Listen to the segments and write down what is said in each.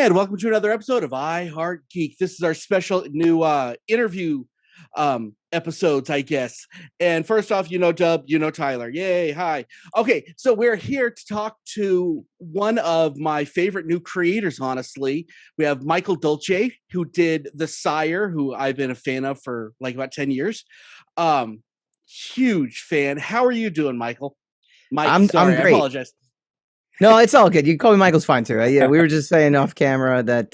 And welcome to another episode of I Heart Geek. This is our special new interview episodes, I guess. And first off, you know Dub, you know Tyler. Yay, hi. Okay, so we're here to talk to one of my favorite new creators, honestly. We have Michael Dolce, who did the Sire, who I've been a fan of for like about 10 years. Huge fan. How are you doing, Michael? Mike, I'm great. I apologize. No, it's all good. You can call me Michael's fine too. Yeah, we were just saying off camera that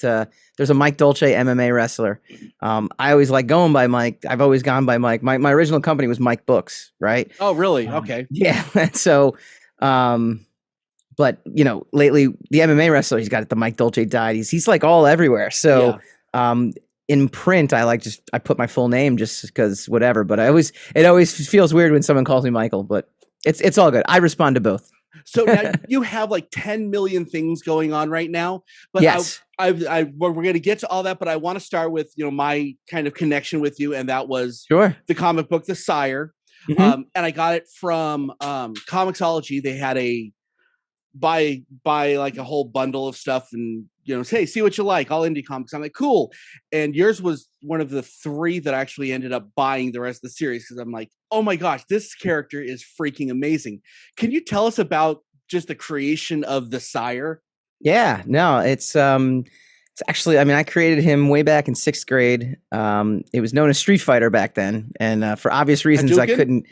there's a Mike Dolce MMA wrestler. I always like going by Mike. I've always gone by Mike. My original company was Mike Books, right? Oh, really? Okay. Yeah. So, but you know, lately the MMA wrestler, he's got the Mike Dolce died. He's like all everywhere. So, in print, I put my full name just because whatever. But it always feels weird when someone calls me Michael. But it's all good. I respond to both. So now you have like 10 million things going on right now, but yes, we're going to get to all that. But I want to start with, my kind of connection with you. And that was the comic book, The Sire. Mm-hmm. And I got it from Comixology. They had a buy like a whole bundle of stuff and, hey, see what you like, all indie comics. I'm like, cool. And yours was one of the 3 that I actually ended up buying the rest of the series because I'm like, oh my gosh, this character is freaking amazing. Can you tell us about just the creation of the Sire? Yeah, no, it's actually, I created him way back in 6th grade. It was known as Street Fighter back then. And for obvious reasons, I couldn't.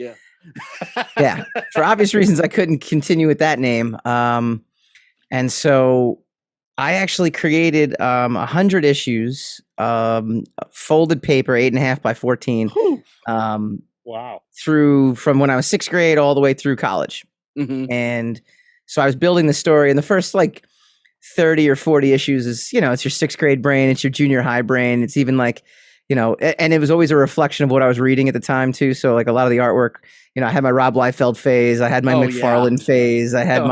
Yeah. For obvious reasons, I couldn't continue with that name. And so I actually created 100 issues, folded paper, 8.5 by 14. Wow. From when I was 6th grade all the way through college. Mm-hmm. And so I was building the story, and the first like 30 or 40 issues is, it's your 6th grade brain. It's your junior high brain. It's even like, and it was always a reflection of what I was reading at the time too. So like a lot of the artwork, I had my Rob Liefeld phase. I had my McFarlane phase. I had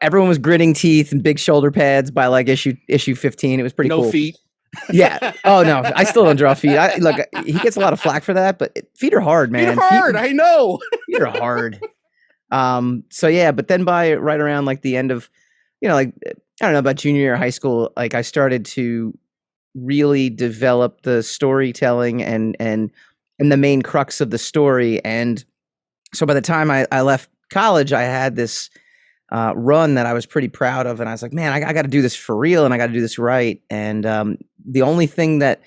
everyone was gritting teeth and big shoulder pads by like issue 15. It was pretty cool. No feet. Yeah. Oh no, I still don't draw feet. Look, he gets a lot of flack for that, but feet are hard, man. Feet are hard. I know. Feet are hard. So yeah, but then by right around like the end of, like, I don't know, about junior year of high school, like I started to really develop the storytelling and the main crux of the story. And so by the time I left college, I had this run that I was pretty proud of. And I was like, man, I got to do this for real and I got to do this right. And the only thing that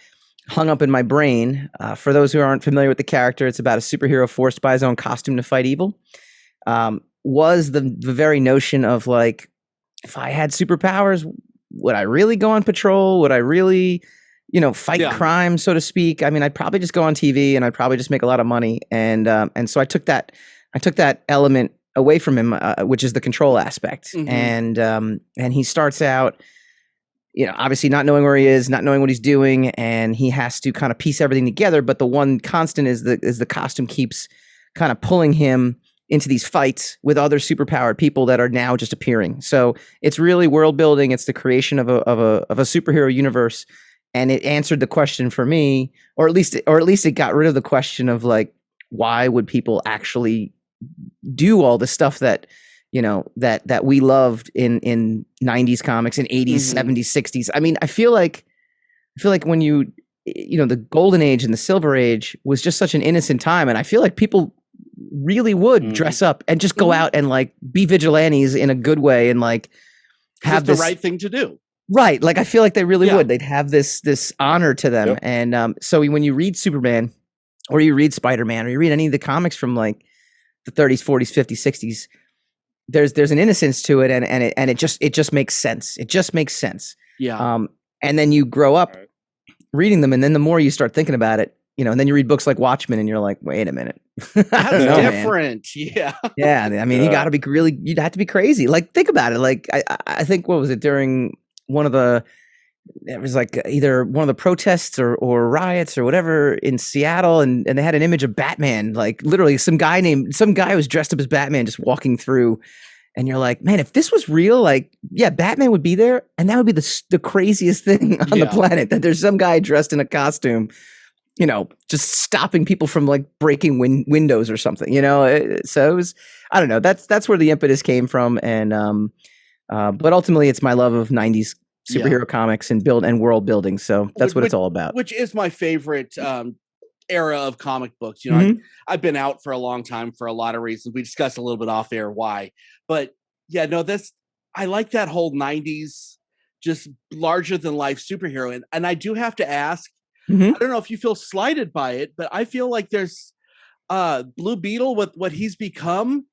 hung up in my brain, for those who aren't familiar with the character, it's about a superhero forced by his own costume to fight evil, was the very notion of like, if I had superpowers, would I really go on patrol? Would I really, fight crime, so to speak? I'd probably just go on TV and I'd probably just make a lot of money. And so I took that element away from him, which is the control aspect. Mm-hmm. And he starts out, obviously not knowing where he is, not knowing what he's doing, and he has to kind of piece everything together. But the one constant is the costume keeps kind of pulling him into these fights with other superpowered people that are now just appearing. So it's really world building. It's the creation of a superhero universe, and it answered the question for me, or at least it got rid of the question of like, why would people actually do all the stuff that that we loved in 90s comics and 80s, mm-hmm. 70s, 60s. I feel like when the golden age and the silver age was just such an innocent time, and I feel like people really would dress up and just go out and like be vigilantes in a good way and like have the right thing to do. Right. Like I feel like they really would. They'd have this honor to them. Yep. And so when you read Superman or you read Spider-Man or you read any of the comics from like the 30s, 40s, 50s, 60s, there's an innocence to it and it just makes sense. It just makes sense. Yeah. And then you grow up reading them, and then the more you start thinking about it, and then you read books like Watchmen and you're like, wait a minute. That's different. Man. Yeah. Yeah. You got to be you'd have to be crazy. Like, think about it. Like, I think, what was it, during it was like either one of the protests or riots or whatever in Seattle. And they had an image of Batman, like literally some guy was dressed up as Batman just walking through. And you're like, man, if this was real, like, yeah, Batman would be there. And that would be the craziest thing on the planet, that there's some guy dressed in a costume, just stopping people from like breaking windows or something, so it was, I don't know, that's where the impetus came from. And, but ultimately it's my love of 90s superhero comics and world building. So that's what it's all about. Which is my favorite era of comic books. You know, I've been out for a long time for a lot of reasons. We discussed a little bit off air why, but yeah, no, I like that whole 90s just larger than life superhero. And I do have to ask, I don't know if you feel slighted by it, but I feel like there's Blue Beetle with what he's become.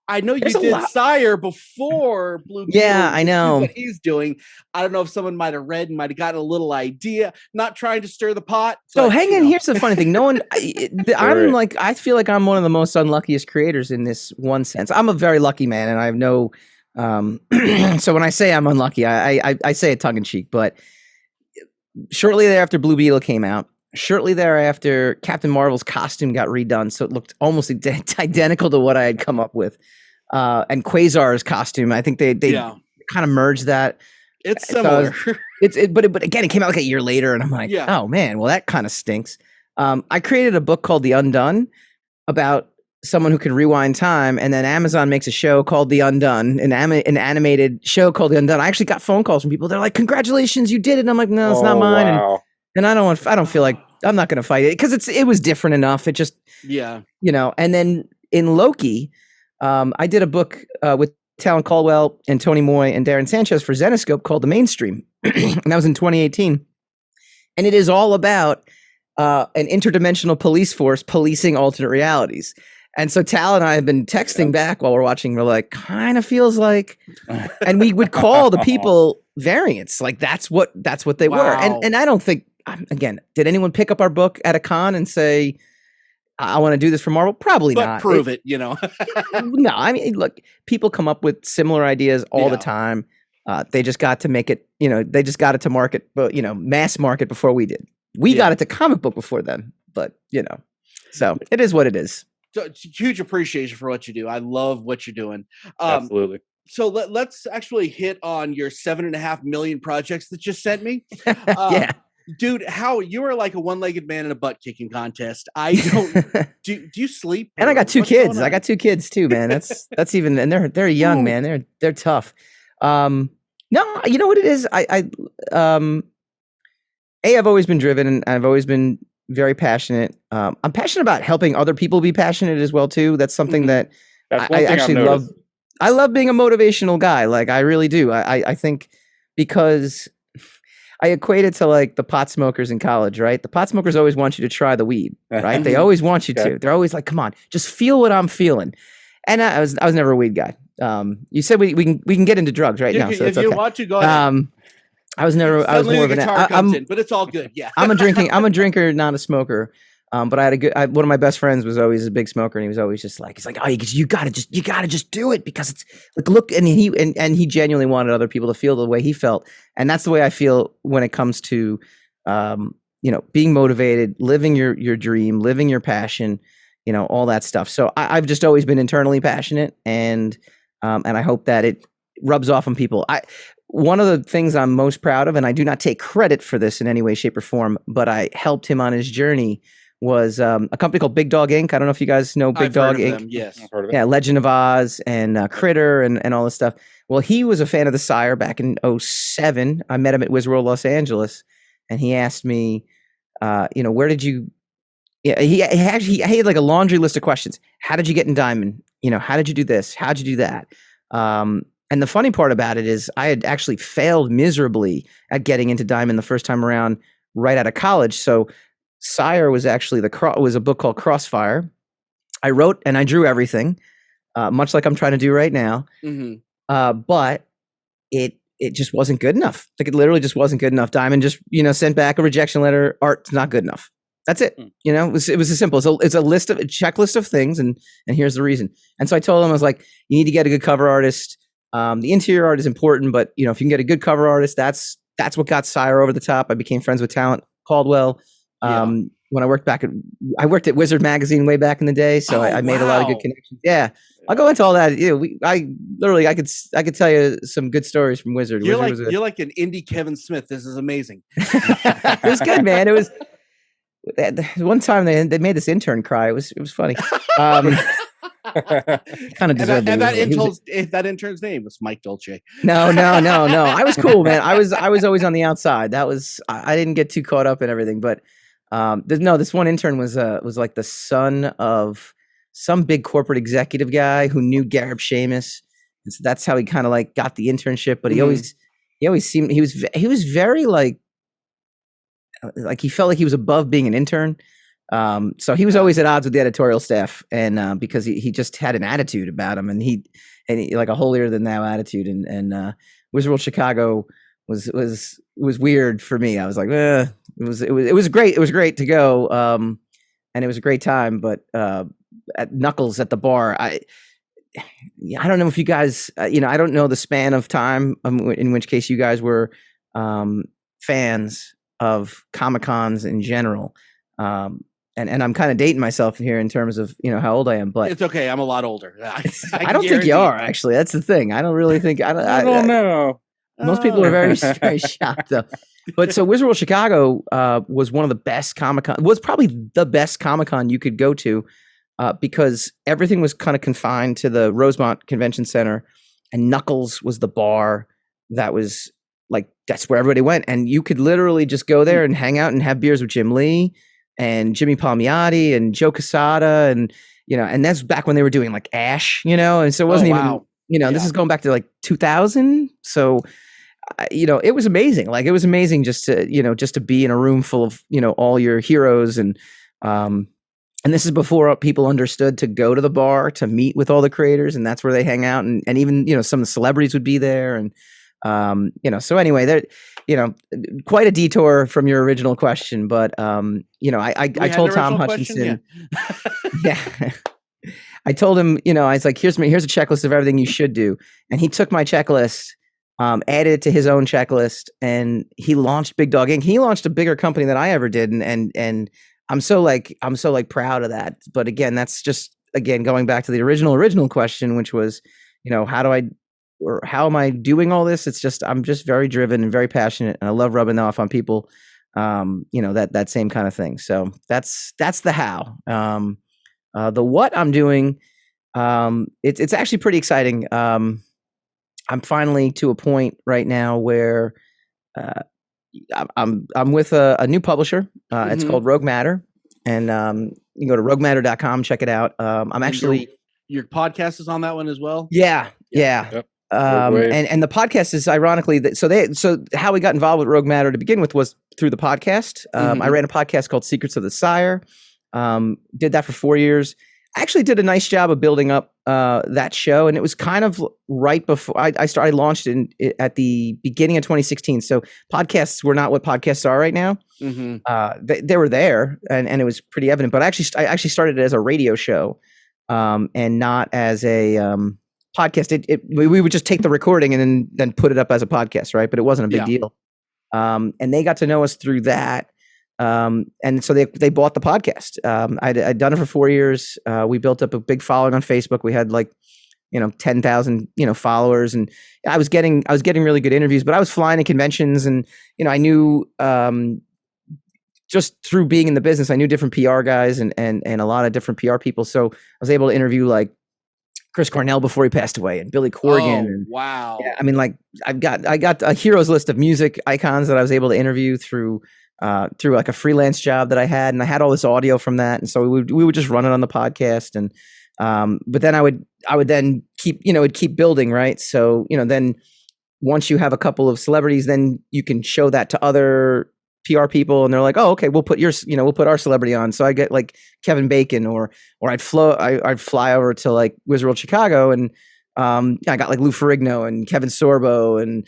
I know you did Sire before Blue Beetle. Yeah, I know what he's doing. I don't know if someone might have read and might have gotten a little idea. Not trying to stir the pot. So hang in. Here's the funny thing. No one. I feel like I'm one of the most unluckiest creators in this one sense. I'm a very lucky man, and I have no. So when I say I'm unlucky, I say it tongue in cheek. But shortly thereafter, Blue Beetle came out. Shortly thereafter, Captain Marvel's costume got redone, so it looked almost identical to what I had come up with. And Quasar's costume, I think they kind of merged that. It's similar. So but again, it came out like a year later, and I'm like, oh man, well that kind of stinks. I created a book called The Undone about someone who can rewind time, and then Amazon makes a show called The Undone, an animated show called The Undone. I actually got phone calls from people. They're like, "Congratulations, you did it!" And I'm like, "No, it's not mine." Wow. And I don't feel like I'm not going to fight it because it was different enough. It just, And then in Loki, I did a book with Talon Caldwell and Tony Moy and Darren Sanchez for Zenescope called The Mainstream. And that was in 2018. And it is all about an interdimensional police force policing alternate realities. And so Tal and I have been texting back while we're watching. We're like, kind of feels like, and we would call the people variants. Like that's what they were. And I don't think, again, did anyone pick up our book at a con and say, I want to do this for Marvel? Probably not. Prove it. No, I mean, look, people come up with similar ideas all the time. They just got to make it, they just got it to market, but mass market before we did. We got it to comic book before then, but so it is what it is. So it's huge appreciation for what you do. I love what you're doing. Absolutely. So let's actually hit on your 7.5 million projects that you sent me. Dude, how you are like a one-legged man in a butt kicking contest. I don't do you sleep? And I got two kids. I got two kids too, man. That's even, and they're young, man. They're tough. No, you know what it is? I've always been driven, and I've always been very passionate. I'm passionate about helping other people be passionate as well too. That's something that I actually love. I love being a motivational guy. Like I really do. I think because I equate it to like the pot smokers in college, right? The pot smokers always want you to try the weed, right? They always want you to. They're always like, come on, just feel what I'm feeling. And I was never a weed guy. You said we can get into drugs right now. So if you want to, go ahead. I was more of an, but it's all good. Yeah. I'm a drinker, not a smoker. But I had one of my best friends was always a big smoker, and he was always just like, he's like, oh, you gotta just do it because it's like, look, and he genuinely wanted other people to feel the way he felt. And that's the way I feel when it comes to, being motivated, living your dream, living your passion, all that stuff. So I've just always been internally passionate, and I hope that it rubs off on people. One of the things I'm most proud of, and I do not take credit for this in any way, shape, or form, but I helped him on his journey, was a company called Big Dog Inc. I don't know if you guys know Big Dog Inc. Yes. I've heard of it. Yeah, Legend of Oz and Critter and all this stuff. Well, he was a fan of the Sire back in 2007. I met him at Wizard World Los Angeles, and he asked me, where did you... Yeah, he had like a laundry list of questions. How did you get in Diamond? How did you do this? How'd you do that? And the funny part about it is I had actually failed miserably at getting into Diamond the first time around right out of college. So Sire was actually was a book called Crossfire. I wrote and I drew everything, much like I'm trying to do right now. Mm-hmm. But it just wasn't good enough. Like it literally just wasn't good enough. Diamond just sent back a rejection letter. Art's not good enough. That's it. It was as simple. It's a checklist of things, and here's the reason. And so I told him, I was like, you need to get a good cover artist. The interior art is important, but if you can get a good cover artist, that's what got Sire over the top. I became friends with Talon Caldwell. When I worked I worked at Wizard Magazine way back in the day, so I made a lot of good connections. Yeah, I'll go into all that. I could tell you some good stories from Wizard. You're like an indie Kevin Smith. This is amazing. It was good, man. It was one time they made this intern cry. It was funny. Kind of deserved and it. that intern's name was Mike Dolce. No. I was cool, man. I was always on the outside. That was I didn't get too caught up in everything, but this one intern was like the son of some big corporate executive guy who knew Gareb Shamus. And so that's how he kind of like got the internship. But he always seemed he was very like he felt like he was above being an intern. So he was always at odds with the editorial staff, and because he just had an attitude about him, and he like a holier than thou attitude, and Wizard World Chicago was weird for me. I was like, it was great. It was great to go, and it was a great time. But at Knuckles at the bar, I don't know if you guys, I don't know the span of time in which case you guys were fans of Comic-Cons in general. And I'm kind of dating myself here in terms of, how old I am, but it's okay. I'm a lot older. I don't think you are, actually. That's the thing. I don't really think, I don't know. Most people are very, very shocked though. But so Wizard World Chicago was one of the best Comic-Con, was probably the best Comic-Con you could go to because everything was kind of confined to the Rosemont Convention Center, and Knuckles was the bar that was like, that's where everybody went. And you could literally just go there and hang out and have beers with Jim Lee and Jimmy Palmiotti and Joe Quesada, and and that's back when they were doing like Ash, and so it wasn't even, this is going back to like 2000. So, it was amazing. Like, it was amazing just to be in a room full of, all your heroes. And this is before people understood to go to the bar to meet with all the creators, and that's where they hang out. And even, some of the celebrities would be there. And, so anyway, there, quite a detour from your original question, but, I told Tom Hutchinson, yeah, I told him, I was like, here's a checklist of everything you should do. And he took my checklist, added it to his own checklist, and he launched Big Dog Inc. He launched a bigger company than I ever did. And I'm so proud of that. But again, that's just, going back to the original question, which was, how am I doing all this? It's just, I'm just very driven and very passionate, and I love rubbing off on people, that same kind of thing. So that's the how. The what I'm doing, it's actually pretty exciting. I'm finally to a point right now where I'm with a new publisher. It's called Rogue Matter, and you can go to roguematter.com, check it out. I'm actually, your podcast is on that one as well. Yeah. Yep. And the podcast is ironically so how we got involved with Rogue Matter to begin with was through the podcast. I ran a podcast called Secrets of the Sire. Did that for 4 years. I actually did a nice job of building up that show, and it was kind of right before I launched it at the beginning of 2016. So podcasts were not what podcasts are right now. They were there, and it was pretty evident. But I actually started it as a radio show, and not as a podcast. We would just take the recording and then put it up as a podcast, right? But it wasn't a big deal. And they got to know us through that. And so they bought the podcast. I'd done it for 4 years. We built up a big following on Facebook. We had 10,000, followers, and I was getting really good interviews, but I was flying to conventions, and, I knew, just through being in the business, I knew different PR guys and a lot of different PR people. So I was able to interview like Chris Cornell before he passed away, and Billy Corgan. And, wow. Yeah, I mean, like I got a heroes list of music icons that I was able to interview through like a freelance job that I had, and I had all this audio from that, and so we would just run it on the podcast, and but then I would then keep it'd keep building, right? So then once you have a couple of celebrities, then you can show that to other PR people, and they're like, oh, okay, we'll put our celebrity on. So I get like Kevin Bacon, or I'd fly over to like Wizard World Chicago, and I got like Lou Ferrigno and Kevin Sorbo and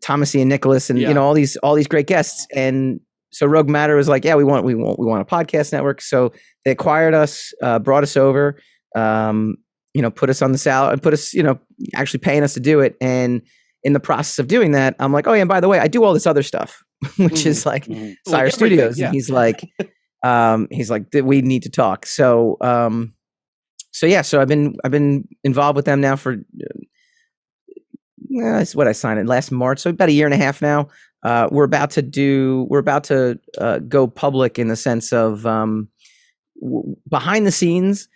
Thomas Ian Nicholas, and all these great guests. And so Rogue Matter was like, yeah, we want a podcast network. So they acquired us, brought us over, put us on the salary, and put us, actually paying us to do it. And in the process of doing that, I'm like, oh yeah, and by the way, I do all this other stuff, which is like Sire Studios. Yeah. And he's like, we need to talk. So, so I've been involved with them now for that's what I signed in last March, so about a year and a half now. We're about to go public in the sense of behind the scenes.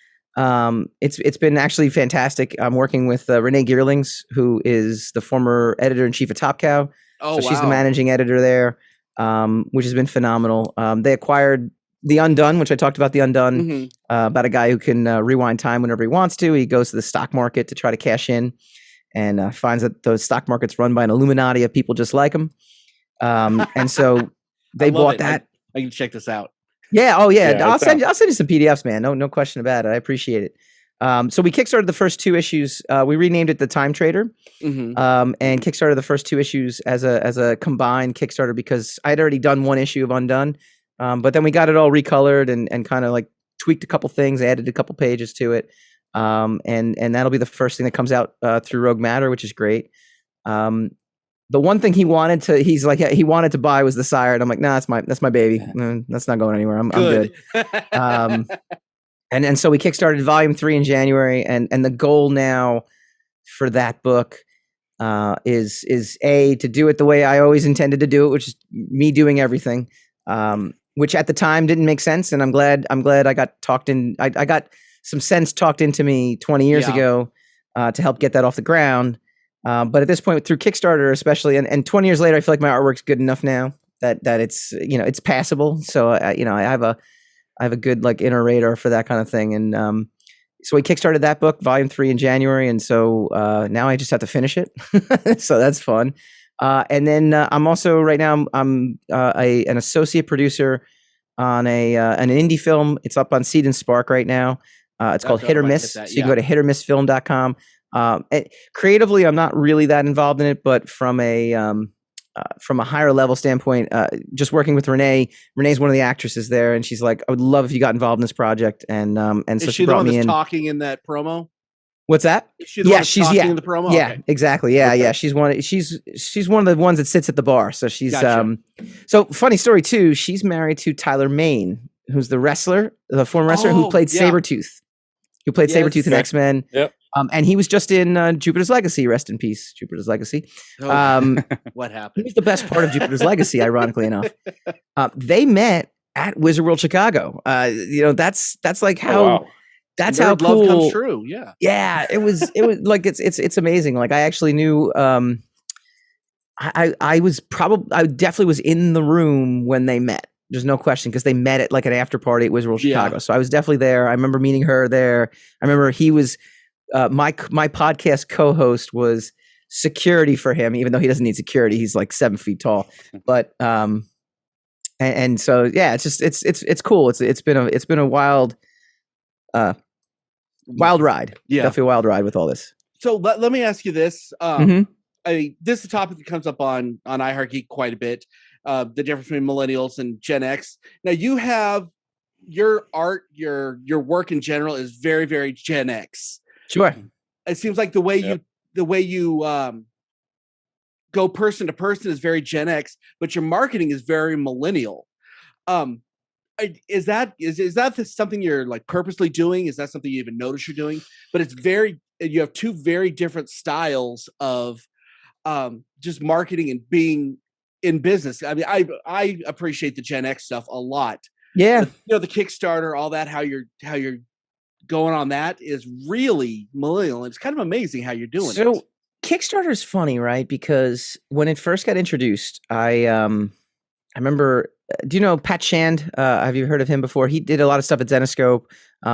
It's been actually fantastic. I'm working with Renee Geerlings, who is the former editor-in-chief of Top Cow. Oh, so she's the managing editor there, which has been phenomenal. They acquired The Undone, which I talked about. The Undone, about a guy who can rewind time whenever he wants to. He goes to the stock market to try to cash in, and finds that those stock markets run by an Illuminati of people just like him. And so they bought that. I can check this out. Yeah. Oh, yeah. I'll send you some PDFs, man. No question about it. I appreciate it. So we kickstarted the first 2 issues. We renamed it The Time Trader, and kickstarted the first 2 issues as a combined Kickstarter because I'd already done 1 issue of Undone, but then we got it all recolored and kind of like tweaked a couple things, added a couple pages to it, and that'll be the first thing that comes out through Rogue Matter, which is great. The one thing he wanted to buy was the Sire, and I'm like, nah, that's my baby. That's not going anywhere. I'm good. And so we kickstarted volume 3 in January, and the goal now for that book is to do it the way I always intended to do it, which is me doing everything, which at the time didn't make sense, and I'm glad I got talked in. I got some sense talked into me 20 years ago to help get that off the ground. But at this point, through Kickstarter especially, and 20 years later, I feel like my artwork's good enough now that it's it's passable. So I have a good like inner radar for that kind of thing. And so we kickstarted that book, volume 3 in January, and so now I just have to finish it. So that's fun. And then I'm also right now I'm an associate producer on an indie film. It's up on Seed and Spark right now. It's called Hit or Miss. So you can go to hitormissfilm.com. Creatively, I'm not really that involved in it, but from a higher level standpoint, just working with Renee. Renee's one of the actresses there, and she's like, "I would love if you got involved in this project." And so she brought me in. Talking in that promo. What's that? She's in the promo. Yeah, okay. Exactly. Yeah, okay. Yeah. She's one of the ones that sits at the bar. So she's Gotcha. So funny story too. She's married to Tyler Mane, who's the wrestler, the former wrestler who played Sabretooth, Sabretooth in X-Men. Yep. And he was just in Jupiter's Legacy. Rest in peace, Jupiter's Legacy. What happened? He was the best part of Jupiter's Legacy, ironically enough. They met at Wizard World Chicago. That's like how that's how cool love comes true. Yeah. Yeah. It was like it's amazing. Like I actually knew. I definitely was in the room when they met. There's no question because they met at like an after party at Wizard World Chicago. So I was definitely there. I remember meeting her there. I remember he was. My podcast co-host was security for him, even though he doesn't need security. He's like 7 feet tall, but and so yeah, it's cool. It's been a wild ride. Yeah, definitely a wild ride with all this. So let me ask you this. This is a topic that comes up on I Heart Geek quite a bit. The difference between millennials and Gen X. Now you have your art, your work in general is very, very Gen X. Sure. It seems like the way you go person to person is very Gen X, but your marketing is very millennial. Is that something you're like purposely doing? Is that something you even notice you're doing? But you have 2 very different styles of just marketing and being in business. I mean, I appreciate the Gen X stuff a lot. Yeah. But, the Kickstarter, all that, how you're going on that is really millennial. It's kind of amazing how you're doing it. So Kickstarter is funny, right? Because when it first got introduced, I remember. Do you know Pat Shand? Have you heard of him before? He did a lot of stuff at Zenescope.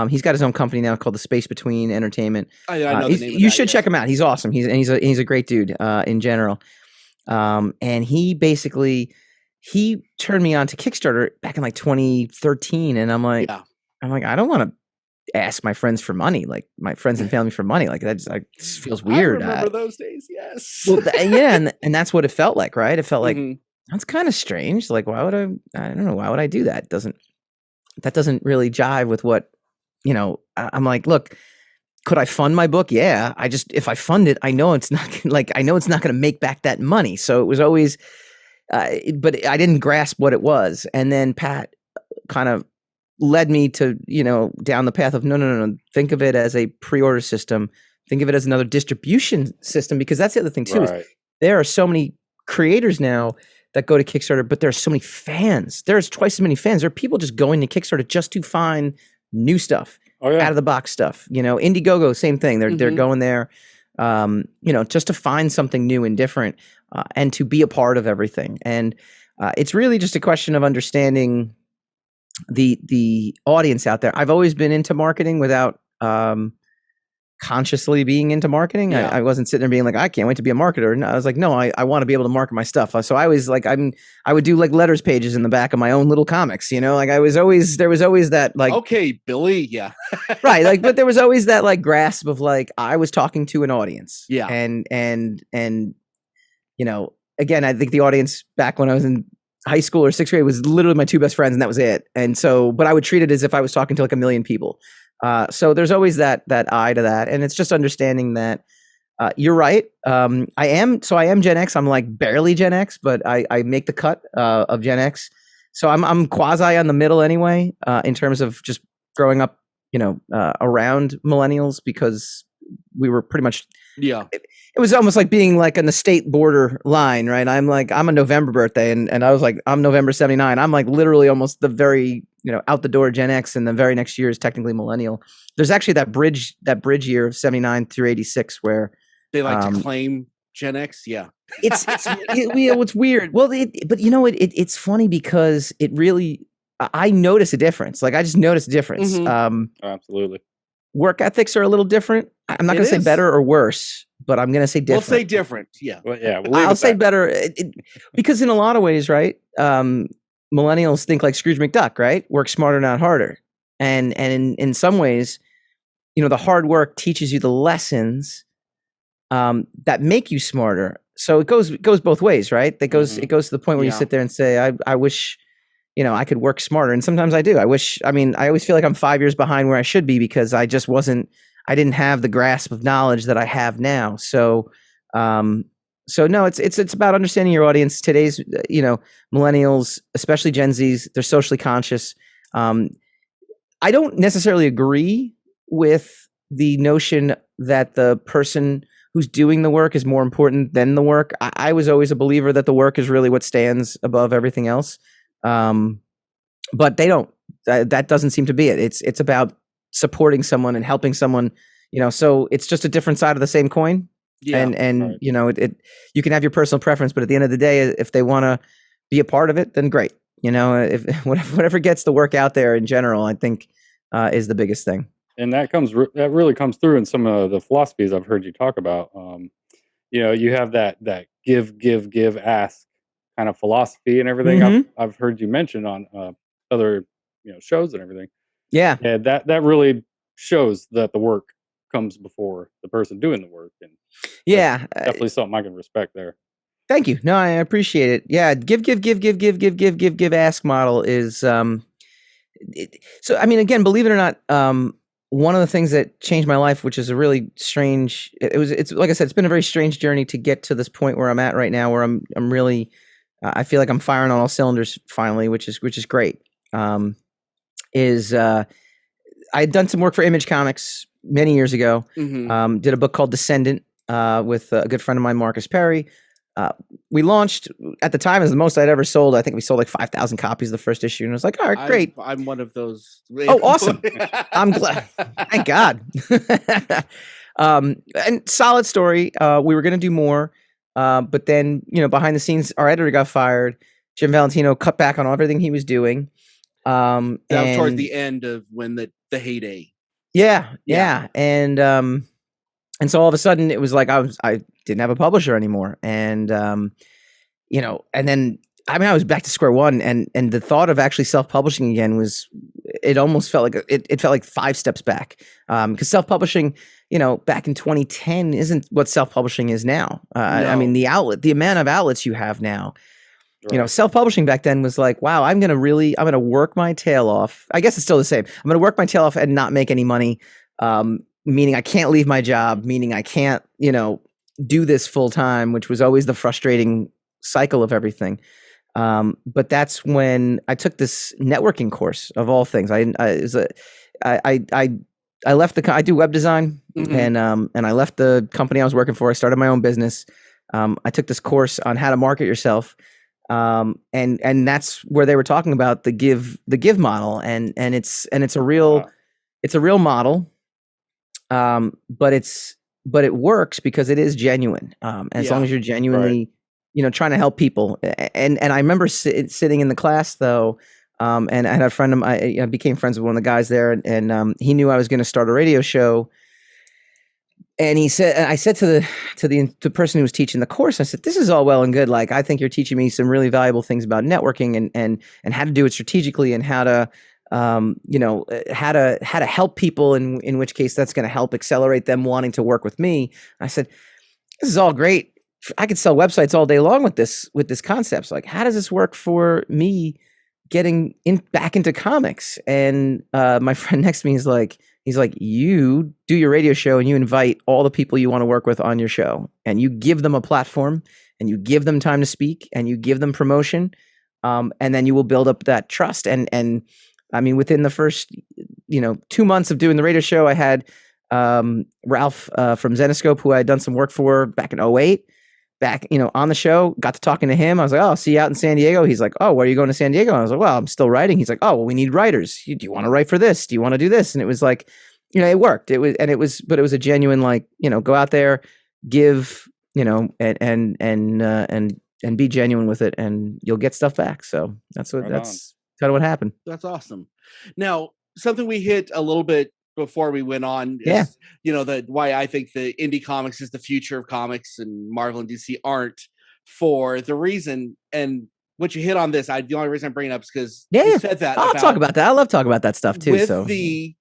He's got his own company now called the Space Between Entertainment. I know the name of you should check him out. He's awesome. He's a great dude in general. And he turned me on to Kickstarter back in like 2013, and I'm like, I don't want to ask my friends for money, like my friends and family for money. Like that just feels weird. I remember those days. Yes. Well, yeah. And that's what it felt like, right? It felt like that's kind of strange. Like, why would I don't know. Why would I do that? That doesn't really jive with what, I'm like, look, could I fund my book? Yeah. If I fund it, I know it's not going to make back that money. So it was always, but I didn't grasp what it was. And then Pat kind of led me to, down the path of no. Think of it as a pre-order system. Think of it as another distribution system, because that's the other thing too. Right. Is there are so many creators now that go to Kickstarter, but there's so many fans. There's twice as many fans. There are people just going to Kickstarter just to find new stuff. Oh yeah. out of the box stuff. Indiegogo, same thing. They're going there, just to find something new and different, and to be a part of everything. And it's really just a question of understanding the audience out there. I've always been into marketing without consciously being into marketing. Yeah. I wasn't sitting there being like, I can't wait to be a marketer. No, I was like, no, I want to be able to market my stuff. So I was like, I would do like letters pages in the back of my own little comics, like there was always that like, okay, Billy. Yeah. right. Like, but there was always that like grasp of like, I was talking to an audience. Yeah. And, again, I think the audience back when I was in high school or sixth grade was literally my two best friends, and that was it. And so, but I would treat it as if I was talking to like a million people. So there's always that eye to that. And it's just understanding that you're right. I am Gen X. I'm like barely Gen X, but I make the cut of Gen X. So I'm quasi on the middle anyway, in terms of just growing up, around millennials, because we were pretty much, it was almost like being like on the state border line, right? I'm a November birthday, and I was like, I'm November 79. I'm like literally almost the very, out the door Gen X, and the very next year is technically millennial. There's actually that bridge year of 79 through 86 where they like to claim Gen X. Yeah. It's weird. Well, but it's funny because it really, I notice a difference. Like I just notice a difference. Absolutely. Work ethics are a little different. I'm not going to say better or worse, but I'm going to say different. We'll say different. Yeah. Well, yeah. I'll say better because in a lot of ways, right? Millennials think like Scrooge McDuck, right? Work smarter, not harder. And in some ways, the hard work teaches you the lessons that make you smarter. So it goes both ways, right? It goes to the point where you sit there and say, I wish, I could work smarter. And sometimes I do. I always feel like I'm 5 years behind where I should be because I didn't have the grasp of knowledge that I have now. So no, it's about understanding your audience. Today's, millennials, especially Gen Zs, they're socially conscious. I don't necessarily agree with the notion that the person who's doing the work is more important than the work. I was always a believer that the work is really what stands above everything else. But they don't. That doesn't seem to be it. It's about supporting someone and helping someone. So it's just a different side of the same coin. Yeah, and right. You can have your personal preference, but at the end of the day, if they want to be a part of it, then great. If whatever gets the work out there in general, I think is the biggest thing. And that really comes through in some of the philosophies I've heard you talk about. You have that give, ask kind of philosophy and everything. I've heard you mention on other shows and everything. Yeah, and that really shows that the work comes before the person doing the work, and definitely something I can respect there. Thank you. No, I appreciate it. Yeah, give, ask model is so. I mean, again, believe it or not, one of the things that changed my life, which is a really strange. It's like I said, it's been a very strange journey to get to this point where I'm at right now, where I'm really. I feel like I'm firing on all cylinders finally, which is great. I had done some work for Image Comics many years ago. Did a book called Descendant with a good friend of mine, Marcus Perry. We launched at the time as the most I'd ever sold. I think we sold like 5,000 copies the first issue, and I was like, all right, great. I'm one of those. Oh, awesome! I'm glad. Thank God. And solid story. We were going to do more. But then, behind the scenes, our editor got fired. Jim Valentino cut back on everything he was doing. That was towards the end of when the heyday. Yeah. And so all of a sudden it was like I didn't have a publisher anymore. And and then I was back to square one, and the thought of actually self-publishing again it almost felt like it felt like 5 steps back. Because self-publishing, back in 2010 isn't what self-publishing is now. No. I mean, the amount of outlets you have now, right. Self-publishing back then was like, wow, I'm going to work my tail off. I guess it's still the same. I'm going to work my tail off and not make any money. Meaning I can't leave my job, meaning I can't, do this full time, which was always the frustrating cycle of everything. But that's when I took this networking course of all things. I left I do web design, and I left the company I was working for. I started my own business. I took this course on how to market yourself. And that's where they were talking about the give model. And it's a real, it's a real model, but it works because it is genuine. And as long as you're genuinely, trying to help people. And I remember sitting in the class though, and I had a friend of mine. I became friends with one of the guys there, and he knew I was going to start a radio show. And I said to the person who was teaching the course, I said, "This is all well and good. Like, I think you're teaching me some really valuable things about networking and how to do it strategically and how to, how to help people. In which case, that's going to help accelerate them wanting to work with me." I said, "This is all great. I could sell websites all day long with this concept. So, like, how does this work for me getting back into comics?" And my friend next to me is like, "You do your radio show and you invite all the people you want to work with on your show, and you give them a platform and you give them time to speak and you give them promotion. And then you will build up that trust." And I mean, within the first, 2 months of doing the radio show, I had Ralph from Zenoscope, who I had done some work for back in 2008, back, on the show, got to talking to him. I was like, "Oh, I'll see you out in San Diego." He's like, "Oh, where are you going to San Diego?" And I was like, "Well, I'm still writing." He's like, "Oh, well, we need writers. Do you want to write for this? Do you want to do this?" And it was like, it worked. But it was a genuine, like, go out there, give, and be genuine with it, and you'll get stuff back. So that's kind of what happened. That's awesome. Now, something we hit a little bit before we went on is, why I think the indie comics is the future of comics and Marvel and DC aren't, for the reason, and what you hit on this, the only reason I'm bringing it up is because you said that. I'll talk about that. I love talking about that stuff too. With the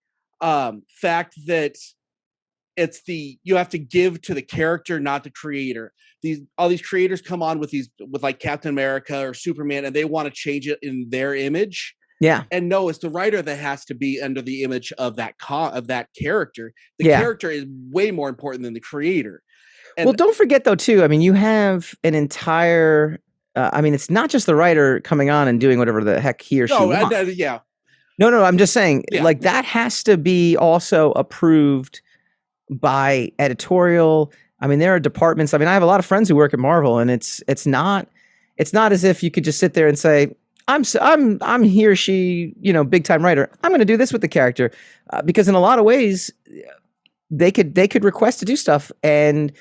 fact that you have to give to the character, not the creator. All these creators come on with like Captain America or Superman, and they want to change it in their image. Yeah. And no, it's the writer that has to be under the image of that character. The character is way more important than the creator. And well, don't forget though too, I mean, you have an entire it's not just the writer coming on and doing whatever the heck he or she wants. No, I'm just saying, like, that has to be also approved by editorial. I mean, there are departments. I mean, I have a lot of friends who work at Marvel, and it's not as if you could just sit there and say, I'm he or she, big time writer. I'm going to do this with the character, because in a lot of ways, they could request to do stuff, and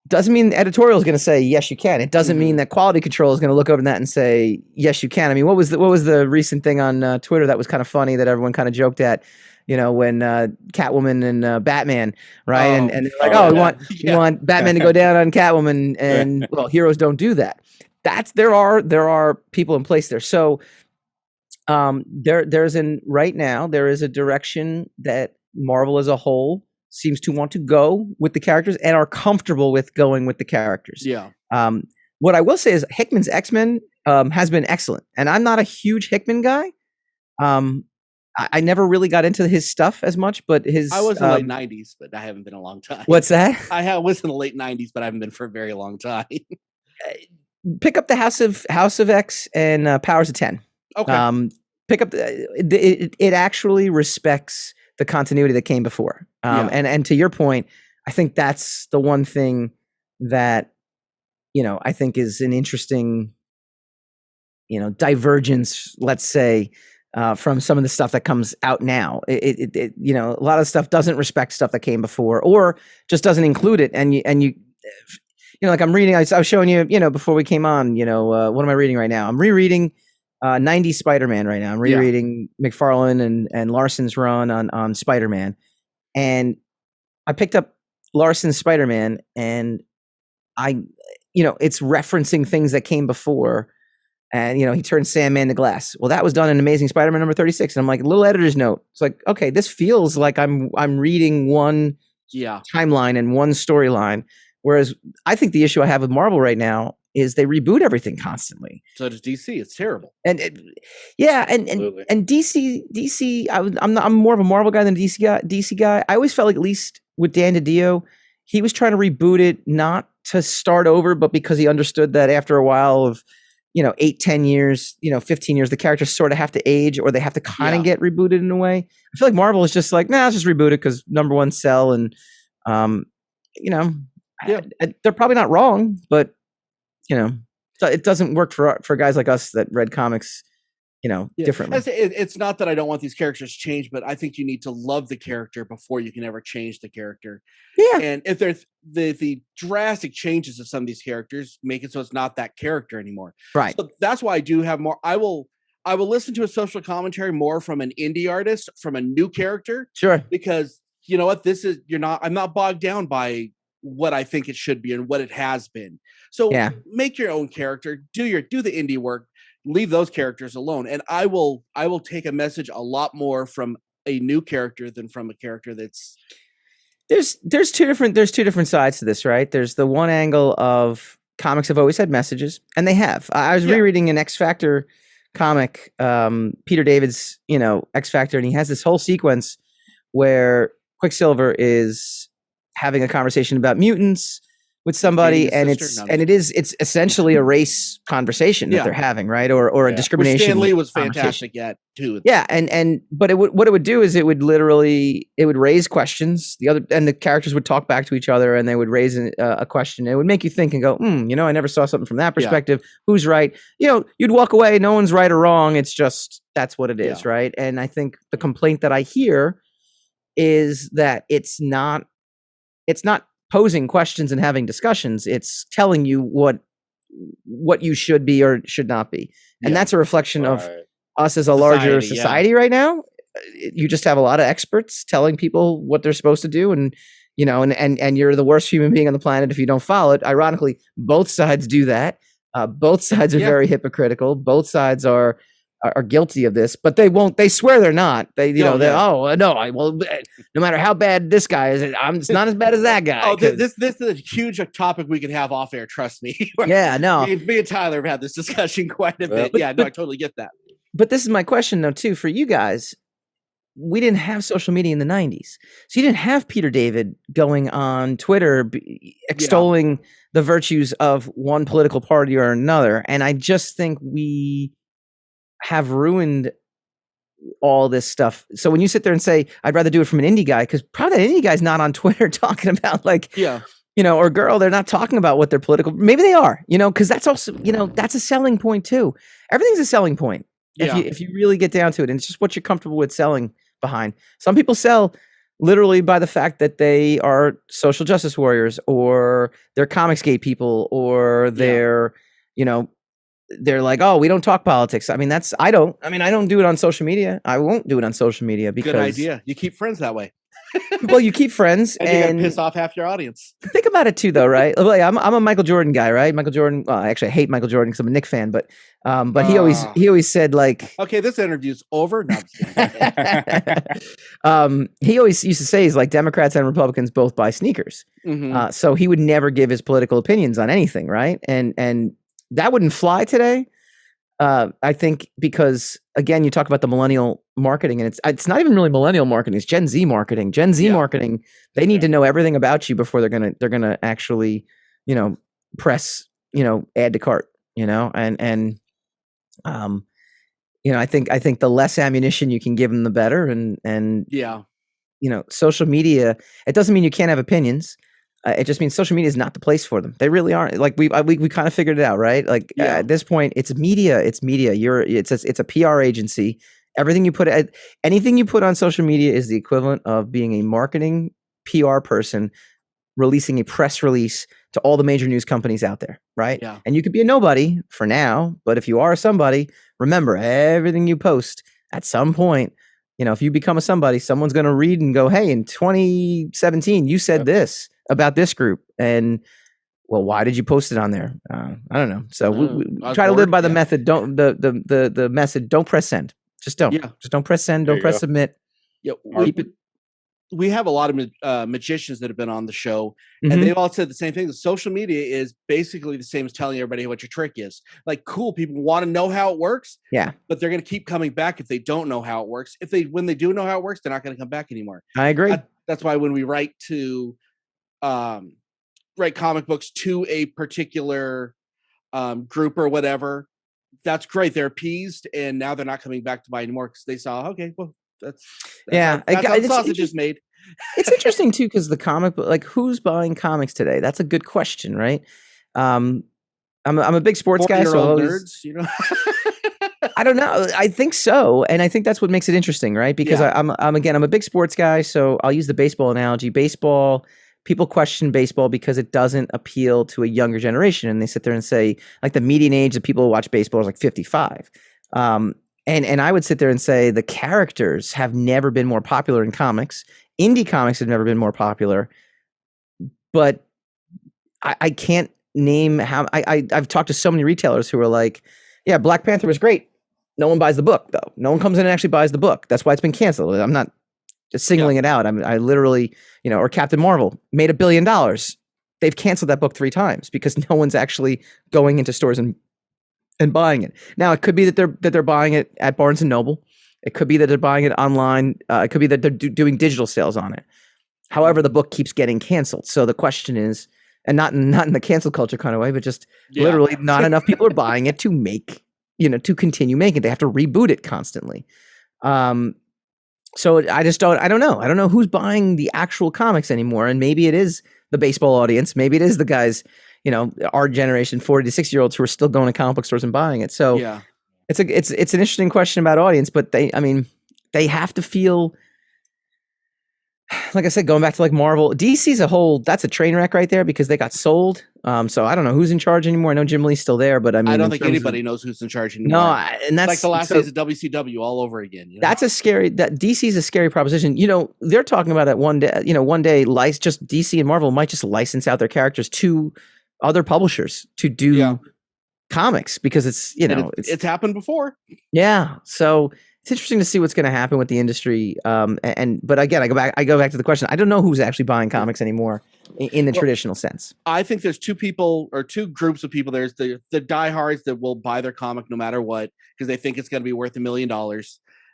doesn't mean the editorial is going to say yes you can. It doesn't mean that quality control is going to look over that and say yes you can. I mean, what was the recent thing on Twitter that was kind of funny that everyone kind of joked at? When Catwoman and Batman, right? And they're like, we want Batman to go down on Catwoman, and well, heroes don't do that. There are people in place there. So right now there is a direction that Marvel as a whole seems to want to go with the characters and are comfortable with going with the characters. Yeah. What I will say is Hickman's X-Men has been excellent, and I'm not a huge Hickman guy. I never really got into his stuff as much, but I was in the late 90s, but I haven't been in a long time. What's that? I was in the late 90s, but I haven't been for a very long time. Pick up the House of X and Powers of 10. Okay. Pick up it actually respects the continuity that came before. And to your point, I think that's the one thing that, I think is an interesting, divergence, let's say, from some of the stuff that comes out now. A lot of stuff doesn't respect stuff that came before, or just doesn't include it. And you like I'm reading, I was showing you, before we came on, what am I reading right now? I'm rereading 90s Spider-Man right now. I'm rereading McFarlane and Larson's run on Spider-Man. And I picked up Larson's Spider-Man, and it's referencing things that came before. And, he turned Sandman to glass. Well, that was done in Amazing Spider-Man number 36. And I'm like, little editor's note. It's like, okay, this feels like I'm reading one timeline and one storyline. Whereas I think the issue I have with Marvel right now is they reboot everything constantly. So does DC. It's terrible. And DC. I'm more of a Marvel guy than a DC guy. I always felt like, at least with Dan DiDio, he was trying to reboot it not to start over, but because he understood that after a while of 8, 10 years, 15 years, the characters sort of have to age, or they have to kind of get rebooted in a way. I feel like Marvel is just like, let's just reboot it because number one sell, and they're probably not wrong, but it doesn't work for guys like us that read comics differently. It's not that I don't want these characters changed, but I think you need to love the character before you can ever change the character. Yeah. And if there's the drastic changes of some of these characters, make it so it's not that character anymore. Right. So that's why I do have more. I will listen to a social commentary more from an indie artist, from a new character. Sure. Because you know what, I'm not bogged down by what I think it should be and what it has been. So make your own character, do the indie work, leave those characters alone. And I will take a message a lot more from a new character than from a character that's there's two different sides to this, right? There's the one angle of comics have always had messages, and they have. I was rereading an X Factor comic, Peter David's, X Factor, and he has this whole sequence where Quicksilver is having a conversation about mutants with somebody, and it's essentially a race conversation that they're having, right? Or a discrimination. Which Stan Lee was fantastic at too. Yeah, but what it would do is it would raise questions. The characters would talk back to each other, and they would raise a question. It would make you think and go, I never saw something from that perspective. Who's right? You'd walk away. No one's right or wrong. It's just that's what it is, right? And I think the complaint that I hear is that it's not posing questions and having discussions. It's telling you what you should be or should not be. And that's a reflection of us as a larger society right now. You just have a lot of experts telling people what they're supposed to do. And, and you're the worst human being on the planet if you don't follow it. Ironically, both sides do that. Both sides are very hypocritical. Both sides are guilty of this, but they swear they're not. No, no matter how bad this guy is, it's not as bad as that guy. This is a huge topic we could have off air. Trust me. Me and Tyler have had this discussion quite a bit. I totally get that. But this is my question though, too, for you guys. We didn't have social media in the 90s. So you didn't have Peter David going on Twitter extolling the virtues of one political party or another. And I just think we have ruined all this stuff. So when you sit there and say, I'd rather do it from an indie guy, because probably that indie guy's not on Twitter talking about or girl, they're not talking about what their political, maybe they are, because that's also, that's a selling point too. Everything's a selling point. If you really get down to it, and it's just what you're comfortable with selling behind. Some people sell literally by the fact that they are social justice warriors, or they're Comicsgate people, or they're, they're like, oh, we don't talk politics. I mean, I don't do it on social media. I won't do it on social media because good idea. You keep friends that way. Well, you keep friends and you're gonna piss off half your audience. Think about it too, though, right? I'm a Michael Jordan guy, right? Michael Jordan. Well, actually, I hate Michael Jordan because I'm a Knicks fan, but he always said like, okay, this interview's over. No, he always used to say he's like Democrats and Republicans both buy sneakers. Mm-hmm. So he would never give his political opinions on anything, right? And that wouldn't fly today. I think because again, you talk about the millennial marketing, and it's not even really millennial marketing; it's Gen Z marketing. Gen Z marketing, they need to know everything about you before they're gonna actually, press, add to cart, and I think the less ammunition you can give them, the better. And social media, it doesn't mean you can't have opinions. It just means social media is not the place for them. They really aren't. Like we kind of figured it out, right? Like at this point, it's media. It's media. It's a PR agency. Anything you put on social media is the equivalent of being a marketing PR person releasing a press release to all the major news companies out there, right? Yeah. And you could be a nobody for now, but if you are somebody, remember everything you post at some point. If you become a somebody, someone's going to read and go, "Hey, in 2017, you said this about this group," and well, why did you post it on there? I don't know. So we try to live by the method. Don't the message. Don't press send. Just don't. Yeah. Just don't press send. Don't press submit. Yeah. We have a lot of magicians that have been on the show, and they've all said the same thing. The social media is basically the same as telling everybody what your trick is. Like, cool, people want to know how it works. Yeah. But they're going to keep coming back if they don't know how it works. When they do know how it works, they're not going to come back anymore. I agree. That's why when we write comic books to a particular group or whatever, that's great. They're appeased, and now they're not coming back to buy anymore because they saw, okay, well, that's how sausage is made. It's interesting too, because the comic book, like, who's buying comics today? That's a good question, right? I'm a big sports guy, so nerds, I don't know. I think so, and I think that's what makes it interesting, right? Because Yeah. I'm a big sports guy, so I'll use the baseball analogy. Baseball, people question baseball because it doesn't appeal to a younger generation, and they sit there and say, like, the median age of people who watch baseball is like 55. And I would sit there and say the characters have never been more popular in comics. Indie comics have never been more popular, but I can't name how. I've talked to so many retailers who are like, yeah, Black Panther was great. No one buys the book, though. No one comes in and actually buys the book. That's why it's been canceled. I'm not just singling it out. I literally, or Captain Marvel made $1 billion. They've canceled that book 3 times because no one's actually going into stores and buying it. Now, it could be that they're buying it at Barnes and Noble. It could be that they're buying it online. It could be that they're doing digital sales on it. However, the book keeps getting canceled. So the question is, and not in the cancel culture kind of way, but just literally not enough people are buying it to make, to continue making it. They have to reboot it constantly. So I don't know. I don't know who's buying the actual comics anymore. And maybe it is the baseball audience. Maybe it is the guys, our generation, 40 to 60-year-olds who are still going to comic book stores and buying it. So it's an interesting question about audience, but they have to feel, like I said, going back to like Marvel, DC's that's a train wreck right there because they got sold. So I don't know who's in charge anymore. I know Jim Lee's still there, but I don't think anybody knows who's in charge anymore. No, and that's like the last days of WCW all over again. That's that DC's a scary proposition. They're talking about it one day. One day, just DC and Marvel might just license out their characters to other publishers to do comics because it's happened before. Yeah, so it's interesting to see what's going to happen with the industry. But again, I go back to the question. I don't know who's actually buying comics anymore in the traditional sense. I think there's 2 groups of people. There's the diehards that will buy their comic no matter what because they think it's going to be worth $1 million.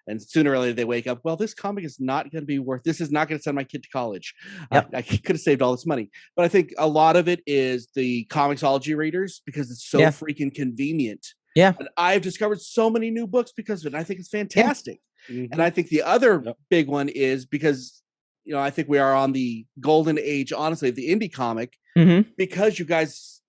And sooner or later they wake up, well, this comic is not going to be worth, this is not going to send my kid to college. Yep. I could have saved all this money. But I think a lot of it is the Comixology readers because it's so freaking convenient. Yeah. And I've discovered so many new books because of it. And I think it's fantastic. Yeah. Mm-hmm. And I think the other big one is because, I think we are on the golden age, honestly, of the indie comic because you guys,